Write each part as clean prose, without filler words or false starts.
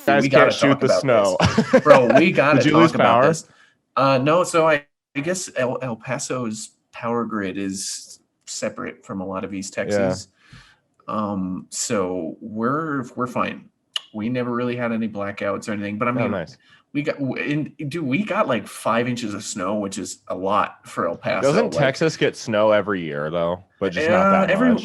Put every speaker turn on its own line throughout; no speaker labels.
Guys
we got
can't
to talk
shoot the
about
snow.
this, bro. We got to
Did you lose
talk about
power?
this. No, so I guess El Paso's power grid is separate from a lot of East
Yeah.
Texas. So we're fine. We never really had any blackouts or anything, but I
Oh,
mean,
nice.
we got like 5 inches of snow, which is a lot for El Paso.
Doesn't
Like,
Texas get snow every year though, but just not that
every
much?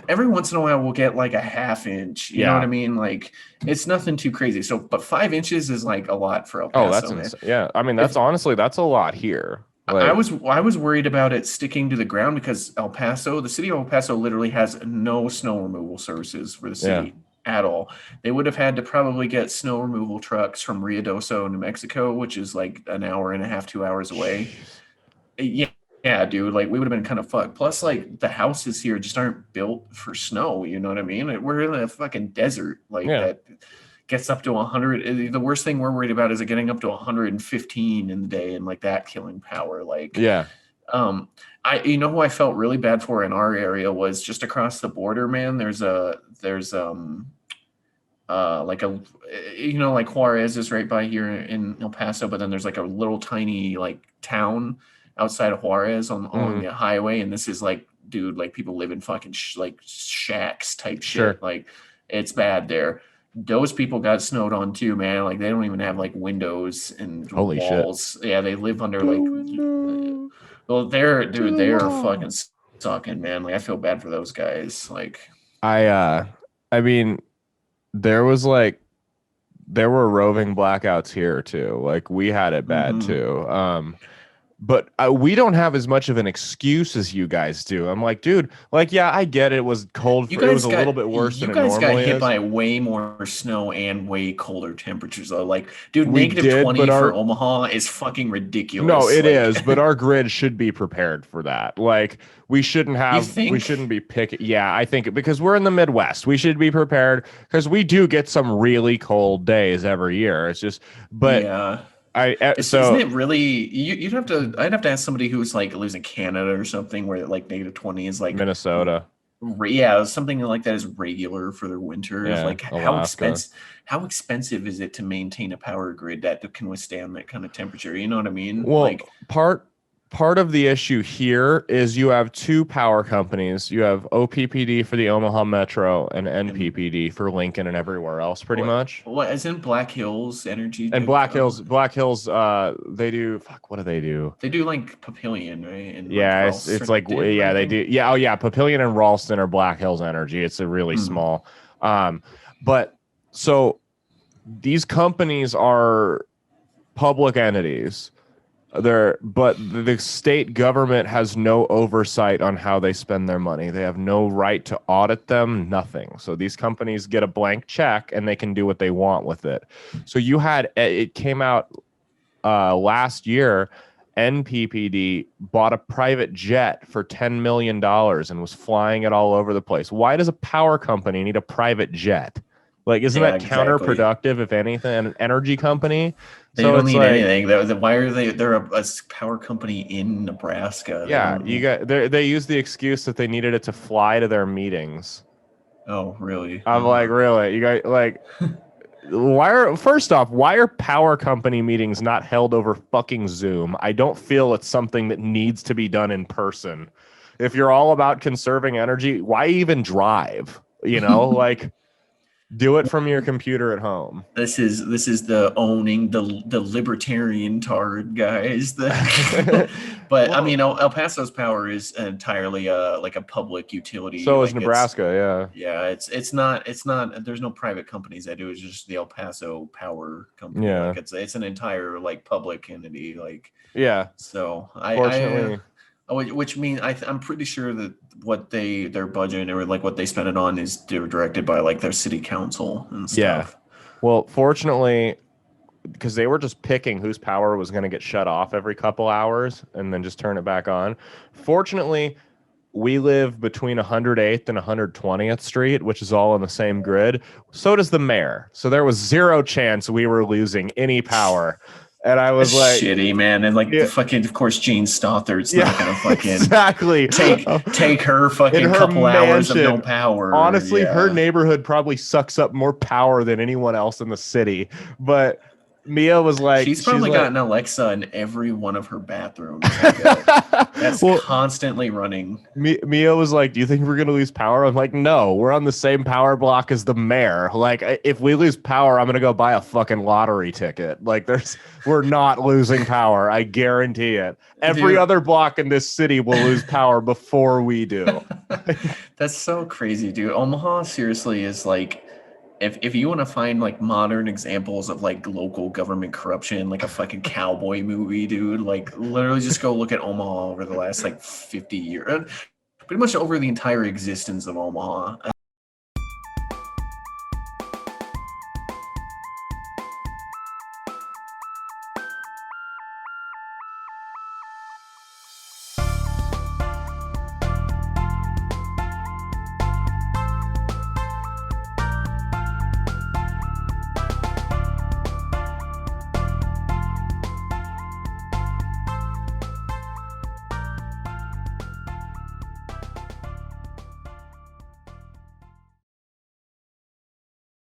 every once in a while we'll get like a half inch. You know what I
Yeah.
mean? Like, it's nothing too crazy. So, but 5 inches is like a lot for El
Oh, that's
Paso, man.
insane. Yeah. I mean,
If
that's honestly, that's a lot here.
I
Like,
was worried about it sticking to the ground because the city of El Paso literally has no snow removal services for the
yeah.
city at all. They would have had to probably get snow removal trucks from Ruidoso, New Mexico, which is like an hour and a half, 2 hours away.
Jeez.
Yeah, yeah, dude. Like, we would have been kind of fucked. Plus, like, the houses here just aren't built for snow. You know what I mean? We're in a fucking desert, like
Yeah.
that gets up to 100. The worst thing we're worried about is it getting up to 115 in the day and like that killing power. Like,
Yeah.
um, who I felt really bad for in our area was just across the border, man. There's like a like Juarez is right by here in El Paso, but then there's like a little tiny like town outside of Juarez on
Mm,
the highway, and this is like, dude, like people live in fucking like shacks type
sure.
shit. Like, it's bad there. Those people got snowed on too, man. Like, they don't even have like windows and
Holy shit.
walls. Yeah, they live under
The
like,
window
well,
to the
they are
wall.
fucking sucking, man. Like, I feel bad for those guys. Like,
I I mean, there was like there were roving blackouts here too. Like we had it bad
mhm.
too. But we don't have as much of an excuse as you guys do. I'm like, dude, like, yeah, I get it. It was cold for, it was a little bit worse than
You
it
guys got
normally
hit
is.
by way more snow and way colder temperatures though. Like, dude,
We
negative
did, but
20 for
our
Omaha is fucking
no,
ridiculous.
it
Like,
is, but our grid should be prepared for that. Like
you
we
think?
shouldn't be picky. Yeah, I think because we're in the Midwest, we should be prepared because we do get some really cold days every year. It's just, but
Yeah. Isn't
so
it really I'd have to ask somebody who's like lives in Canada or something where like negative 20 is like,
Minnesota,
yeah, something like that is regular for their winters.
yeah,
Like,
Alaska.
how expensive is it to maintain a power grid that can withstand that kind of temperature? You know what I mean?
Well,
Like,
part of the issue here is you have two power companies. You have OPPD for the Omaha Metro and
and
NPPD for Lincoln and everywhere else, pretty much.
what isn't Black Hills Energy
And Black Hills, they do fuck. What do they do?
they do like Papillion, right? And like
Yeah, it's like
Ralston, I
yeah, they do.
think.
Yeah, oh yeah, Papillion and Ralston are Black Hills Energy. It's a really
Mm.
small. Um, but so these companies are public entities. But the state government has no oversight on how they spend their money. They have no right to audit them, nothing. So these companies get a blank check and they can do what they want with it. So it came out last year. NPPD bought a private jet for $10 million and was flying it all over the place. Why does a power company need a private jet? Like, isn't
Yeah,
that
exactly.
counterproductive, if anything, an energy company?
They
So
don't
it's
need
like,
anything. Why are they? They're a power company in Nebraska. They
yeah,
don't
you
need.
got they use the excuse that they needed it to fly to their meetings.
Oh, really?
I'm like, really? You guys like why are power company meetings not held over fucking Zoom? I don't feel it's something that needs to be done in person. If you're all about conserving energy, why even drive? You know, like do it from your computer at home.
This is the owning the libertarian tard guys. But I mean,
Well,
El Paso's power is entirely like a public utility.
so is
Like, it's
Nebraska, yeah.
yeah, it's not. There's no private companies that do it. It's just the El Paso Power Company. Like,
Yeah.
it's an entire like public entity. Like,
Yeah.
so
Fortunately,
which means I'm pretty sure that their budget or like what they spend it on is directed by like their city council and
yeah.
stuff.
Well, fortunately, because they were just picking whose power was going to get shut off every couple hours and then just turn it back on. Fortunately, we live between 108th and 120th Street, which is all on the same grid. So does the mayor. So there was zero chance we were losing any power. And I was like,
shitty, man. And like
yeah,
the fucking, of course, Gene Stothart's
yeah,
not gonna fucking
exactly.
take her
In
fucking
her
couple hours of no
mansion.
power.
Honestly, her
Yeah.
neighborhood probably sucks up more power than anyone else in the city. But Mia was like,
She's
she's
probably got
like,
an Alexa in every one of her bathrooms, I bet. That's
well,
constantly running.
Mia was like, "Do you think we're gonna lose power?" I'm like, "No, we're on the same power block as the mayor. Like, if we lose power, I'm gonna go buy a fucking lottery ticket. Like, we're not losing power. I guarantee it. Every
Dude,
other block in this city will lose power before we do."
that's so crazy, dude. Omaha seriously is like, if you want to find like modern examples of like local government corruption, like a fucking cowboy movie, dude, like literally just go look at Omaha over the last like 50 years, pretty much over the entire existence of Omaha.